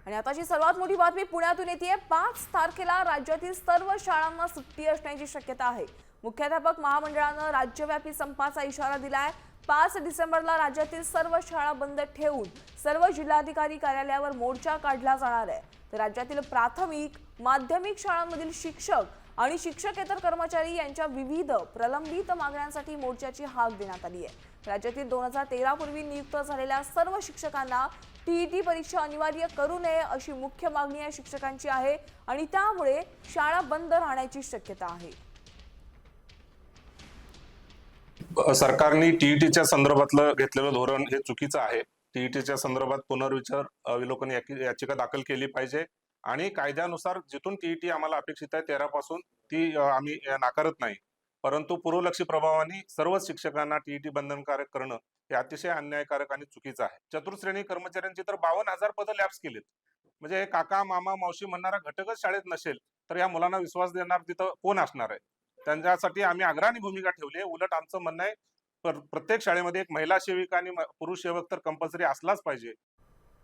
आणि आताची सर्वात मोठी बातमी पुण्यातून येते। 5 तारखेला राज्यातील सर्व शाळांना सुट्टी असण्याची शक्यता आहे। मुख्याध्यापक महामंडळानं राज्यव्यापी संपाचा इशारा दिलाय। 5 डिसेंबरला राज्यातील सर्व शाळा बंद ठेवून सर्व जिल्हाधिकारी कार्यालयावर मोर्चा काढला जाणार आहे। तर राज्यातील प्राथमिक माध्यमिक शाळांमधील शिक्षक आणि शिक्षकेतर कर्मचारी यांच्या विविध प्रलंबित मागण्यांसाठी मोर्चाची हाक देण्यात आली आहे। राज्यातील 2013 पूर्वी नियुक्त झालेल्या सर्व शिक्षकांना टीईटी परीक्षा अनिवार्य करू नये अशी मुख्य मागणी या शिक्षकांची आहे आणि त्यामुळे शाळा बंद राहण्याची शक्यता आहे। सरकारने टीईटीच्या संदर्भातलं घेतलेलं धोरण हे चुकीचं आहे। टीईटीच्या संदर्भात पुनर्विचार अवलोकन याचिका दाखल केली पाहिजे आणि कायद्यानुसार जिथून टीईटी आम्हाला अपेक्षित आहे 13 पासून ती आम्ही नाकारत नाही, परंतु पूर्वलक्षी प्रभावाने सर्व शिक्षकांना टीईटी बंधनकारक करणं हे अतिशय अन्यायकारक आणि चुकीचं आहे। चतुर्श्रेणी कर्मचाऱ्यांची तर 52,000 पदं लॅप्स केलीत। म्हणजे हे काका मामा मावशी म्हणणारा घटकच शाळेत नसेल तर या मुलांना विश्वास देणार तिथं कोण असणार आहे? त्यांच्यासाठी आम्ही अग्रणी भूमिका ठेवली आहे। उलट आमचं म्हणणं आहे प्रत्येक शाळेमध्ये एक महिला सेविका आणि पुरुष सेवक तर कंपल्सरी असलाच पाहिजे।